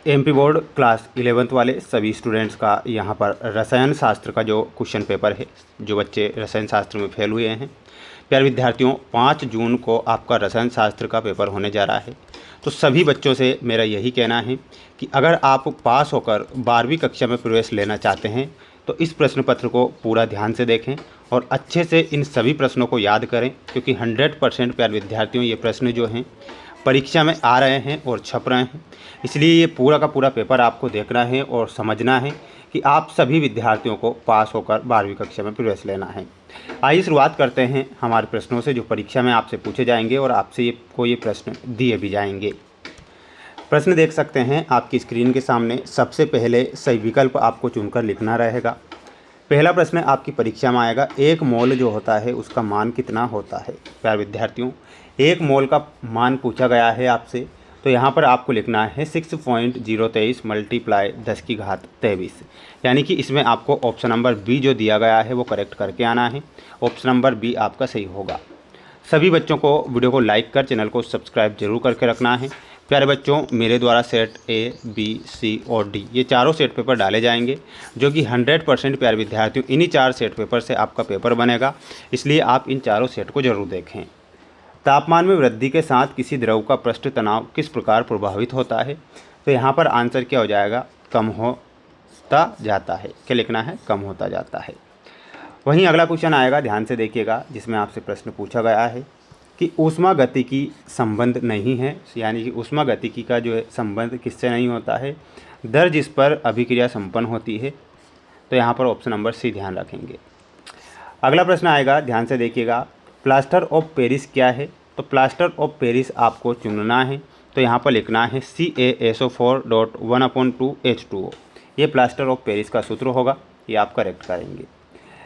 MP board class 11th वाले सभी students का यहाँ पर रसायन शास्त्र का जो क्वेश्चन पेपर है, जो बच्चे रसायन शास्त्र में फेल हुए हैं, प्यारे विद्यार्थियों 5 जून को आपका रसायन शास्त्र का पेपर होने जा रहा है। तो सभी बच्चों से मेरा यही कहना है कि अगर आप पास होकर 12वीं कक्षा में प्रवेश लेना चाहते हैं तो इस प्रश्न पत्र को पूरा ध्यान से देखें और अच्छे से इन सभी प्रश्नों को याद करें, क्योंकि 100% प्यारे विद्यार्थियों ये प्रश्न जो हैं परीक्षा में आ रहे हैं और छप रहे हैं। इसलिए ये पूरा का पूरा पेपर आपको देखना है और समझना है कि आप सभी विद्यार्थियों को पास होकर 12वीं कक्षा में प्रवेश लेना है। आइए शुरुआत करते हैं हमारे प्रश्नों से, जो परीक्षा में आपसे पूछे जाएंगे और आपसे ये प्रश्न दिए भी जाएंगे। प्रश्न देख सकते हैं आपकी स्क्रीन के सामने। सबसे पहले सही विकल्प आपको चुनकर लिखना रहेगा। पहला प्रश्न आपकी परीक्षा में आएगा, 1 मोल जो होता है उसका मान कितना होता है। प्यारे विद्यार्थियों 1 मोल का मान पूछा गया है आपसे, तो यहाँ पर आपको लिखना है 6.023 × 10⁻23, यानी कि इसमें आपको ऑप्शन नंबर बी जो दिया गया है वो करेक्ट करके आना है। ऑप्शन नंबर बी आपका सही होगा। सभी बच्चों को वीडियो को लाइक कर चैनल को सब्सक्राइब जरूर करके रखना है। प्यारे बच्चों मेरे द्वारा सेट ए, बी, सी और डी ये चारों सेट पेपर डाले जाएंगे, जो कि 100% प्यारे विद्यार्थियों इन्हीं 4 सेट पेपर से आपका पेपर बनेगा, इसलिए आप इन चारों सेट को जरूर देखें। तापमान में वृद्धि के साथ किसी द्रव का पृष्ठ तनाव किस प्रकार प्रभावित होता है। तो यहाँ पर आंसर क्या हो जाएगा, कम होता जाता है। क्या लिखना है, कम होता जाता है। वहीं अगला क्वेश्चन आएगा, ध्यान से देखिएगा, जिसमें आपसे प्रश्न पूछा गया है कि ऊष्मागतिकी संबंध नहीं है, यानी कि ऊष्मागतिकी का जो है संबंध किससे नहीं होता है, दर जिस पर अभिक्रिया संपन्न होती है। तो यहाँ पर ऑप्शन नंबर सी ध्यान रखेंगे। अगला प्रश्न आएगा, ध्यान से देखिएगा, प्लास्टर ऑफ पेरिस क्या है। तो प्लास्टर ऑफ पेरिस आपको चुनना है, तो यहाँ पर लिखना है CaSO4.1/2H2O। ये प्लास्टर ऑफ पेरिस का सूत्र होगा, ये आप करेक्ट करेंगे।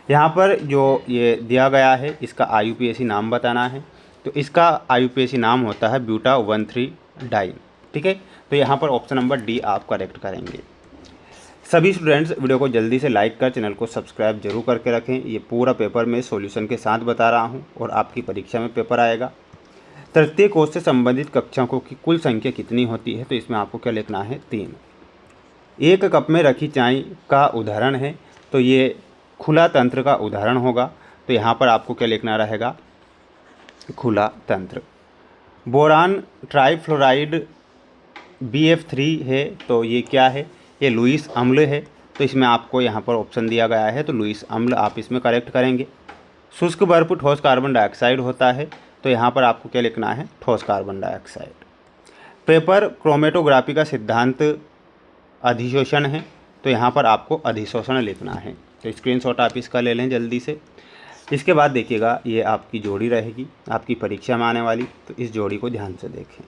यहाँ पर जो ये दिया गया है इसका IUPAC नाम बताना है, तो इसका IUPAC नाम होता है ब्यूटा 1,3 डाइन। ठीक है, तो यहाँ पर ऑप्शन नंबर डी आप करेक्ट करेंगे। सभी स्टूडेंट्स वीडियो को जल्दी से लाइक कर चैनल को सब्सक्राइब जरूर करके रखें। ये पूरा पेपर मैं सॉल्यूशन के साथ बता रहा हूँ और आपकी परीक्षा में पेपर आएगा। तृतीय कोश से संबंधित कक्षाओं की कुल संख्या कितनी होती है। तो इसमें आपको क्या लिखना है, 3। 1 कप में रखी चाय का उदाहरण है, तो ये खुला तंत्र का उदाहरण होगा, तो यहाँ पर आपको क्या लिखना रहेगा, खुला तंत्र। बोरान ट्राइफ्लोराइड BF3 है, तो ये क्या है, ये लुईस अम्ल है, तो इसमें आपको यहाँ पर ऑप्शन दिया गया है, तो लुईस अम्ल आप इसमें करेक्ट करेंगे। शुष्क बर्फ ठोस कार्बन डाइऑक्साइड होता है, तो यहाँ पर आपको क्या लिखना है, ठोस कार्बन डाइऑक्साइड। पेपर क्रोमेटोग्राफी का सिद्धांत अधिशोषण है, तो यहाँ पर आपको अधिशोषण लिखना है। तो स्क्रीनशॉट आप इसका ले लें जल्दी से। इसके बाद देखिएगा, ये आपकी जोड़ी रहेगी आपकी परीक्षा में आने वाली, तो इस जोड़ी को ध्यान से देखें।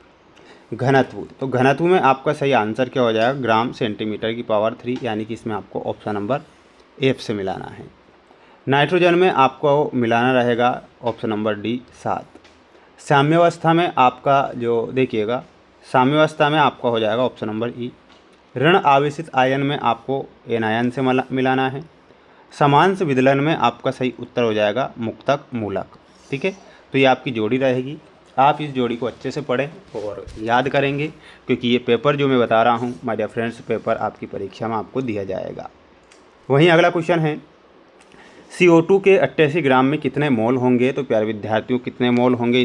घनत्व, तो घनत्व में आपका सही आंसर क्या हो जाएगा, ग्राम सेंटीमीटर की पावर 3, यानी कि इसमें आपको ऑप्शन नंबर एफ से मिलाना है। नाइट्रोजन में आपको मिलाना रहेगा ऑप्शन नंबर डी 7। साम्यावस्था में आपका जो देखिएगा, साम्यावस्था में आपका हो जाएगा ऑप्शन नंबर ई। ऋण आवेशित आयन में आपको एनायन से मिलाना है। समांश विदलन में आपका सही उत्तर हो जाएगा मुक्तक मूलक। ठीक है, तो ये आपकी जोड़ी रहेगी। आप इस जोड़ी को अच्छे से पढ़ें और याद करेंगे, क्योंकि ये पेपर जो मैं बता रहा हूँ माय डियर फ्रेंड्स, पेपर आपकी परीक्षा में आपको दिया जाएगा। वहीं अगला क्वेश्चन है, CO2 के 88 ग्राम में कितने मोल होंगे। तो प्यारे विद्यार्थियों कितने मोल होंगे,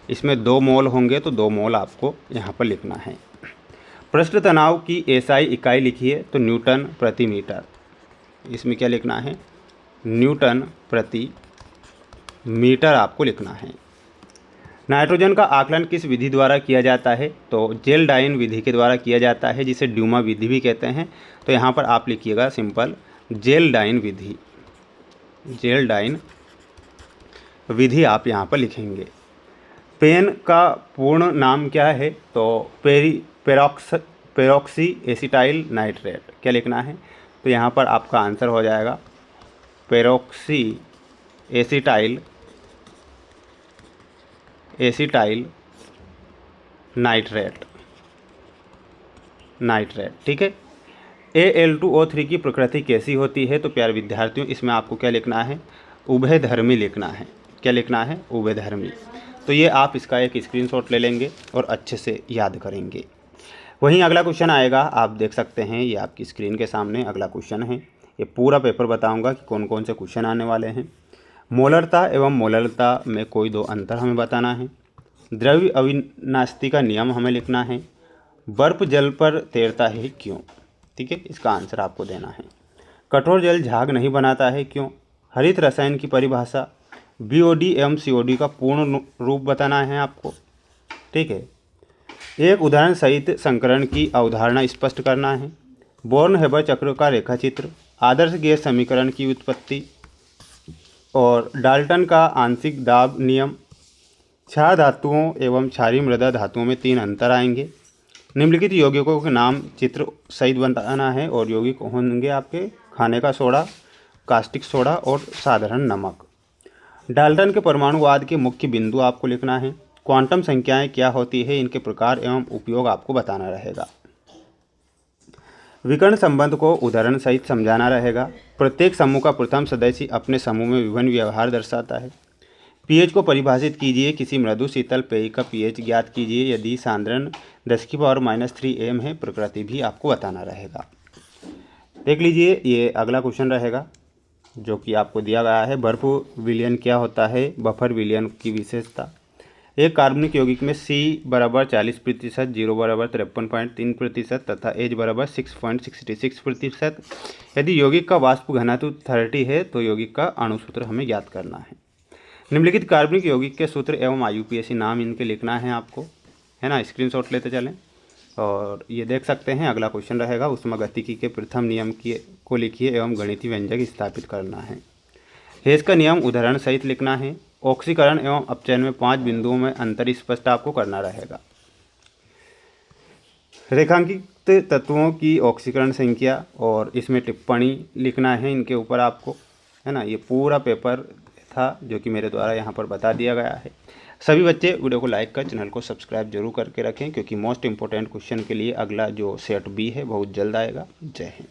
इसमें 2 मोल होंगे, तो 2 मोल आपको यहाँ पर लिखना है। पृष्ठ तनाव की SI इकाई लिखिए, तो न्यूटन प्रति मीटर। इसमें क्या लिखना है, न्यूटन प्रति मीटर आपको लिखना है। नाइट्रोजन का आकलन किस विधि द्वारा किया जाता है। तो जेल्डाइन विधि के द्वारा किया जाता है, जिसे ड्यूमा विधि भी कहते हैं। तो यहाँ पर आप लिखिएगा सिंपल जेल्डाइन विधि, जेल्डाइन विधि आप यहाँ पर लिखेंगे। पेन का पूर्ण नाम क्या है। तो पेरोक्सी एसिटाइल नाइट्रेट। क्या लिखना है, तो यहाँ पर आपका आंसर हो जाएगा पेरोक्सी एसिटाइल नाइट्रेट। ठीक है। Al2O3 की प्रकृति कैसी होती है। तो प्यारे विद्यार्थियों इसमें आपको क्या लिखना है, उभयधर्मी लिखना है। क्या लिखना है, उभयधर्मी। तो ये आप इसका एक स्क्रीनशॉट ले लेंगे और अच्छे से याद करेंगे। वहीं अगला क्वेश्चन आएगा, आप देख सकते हैं ये आपकी स्क्रीन के सामने अगला क्वेश्चन है। ये पूरा पेपर बताऊंगा कि कौन कौन से क्वेश्चन आने वाले हैं। मोलरता एवं मोलरता में कोई दो अंतर हमें बताना है। द्रव्य अविनाशी का नियम हमें लिखना है। बर्फ जल पर तैरता है क्यों? ठीक है, इसका आंसर आपको देना है। कठोर जल झाग नहीं बनाता है क्यों? हरित रसायन की परिभाषा। बीओडी एवं सीओडी का पूर्ण रूप बताना है आपको। ठीक है, एक उदाहरण सहित संकरण की अवधारणा स्पष्ट करना है। बोर्न-हेबर चक्र का रेखाचित्र। आदर्श गैस समीकरण की उत्पत्ति और डाल्टन का आंशिक दाब नियम। क्षार धातुओं एवं क्षारीय मृदा धातुओं में 3 अंतर आएंगे। निम्नलिखित यौगिकों के नाम चित्र सहित बताना है और यौगिक होंगे आपके खाने का सोडा, कास्टिक सोडा और साधारण नमक। डाल्टन के परमाणुवाद के मुख्य बिंदु आपको लिखना है। क्वांटम संख्याएं क्या होती है, इनके प्रकार एवं उपयोग आपको बताना रहेगा। विकर्ण संबंध को उदाहरण सहित समझाना रहेगा। प्रत्येक समूह का प्रथम सदस्य अपने समूह में विभिन्न व्यवहार दर्शाता है। पीएच को परिभाषित कीजिए। किसी मृदु शीतल पेय का पीएच ज्ञात कीजिए यदि सांद्रण 10⁻³ m है। प्रकृति भी आपको बताना रहेगा। देख लीजिए, ये अगला क्वेश्चन रहेगा जो कि आपको दिया गया है। बर्फ विलयन क्या होता है? बफर विलयन की विशेषता। एक कार्बनिक यौगिक में C बराबर 40%, 0 बराबर 53.3% तथा H बराबर 6.66%। यदि यौगिक का वाष्प घनत्व 30 है तो यौगिक का अणुसूत्र हमें ज्ञात करना है। निम्नलिखित कार्बनिक यौगिक के सूत्र एवं IUPAC नाम इनके लिखना है आपको, है ना। स्क्रीनशॉट लेते चलें और ये देख सकते हैं अगला क्वेश्चन रहेगा। ऊष्मागतिकी के प्रथम नियम को लिखिए एवं गणितीय व्यंजक स्थापित करना है। हेस का नियम उदाहरण सहित लिखना है। ऑक्सीकरण एवं अपचयन में 5 बिंदुओं में अंतर स्पष्ट आपको करना रहेगा। रेखांकित तत्वों की ऑक्सीकरण संख्या और इसमें टिप्पणी लिखना है इनके ऊपर आपको, है ना। ये पूरा पेपर था जो कि मेरे द्वारा यहाँ पर बता दिया गया है। सभी बच्चे वीडियो को लाइक कर चैनल को सब्सक्राइब जरूर करके रखें क्योंकि मोस्ट इंपॉर्टेंट क्वेश्चन के लिए अगला जो सेट बी है बहुत जल्द आएगा। जय हिंद।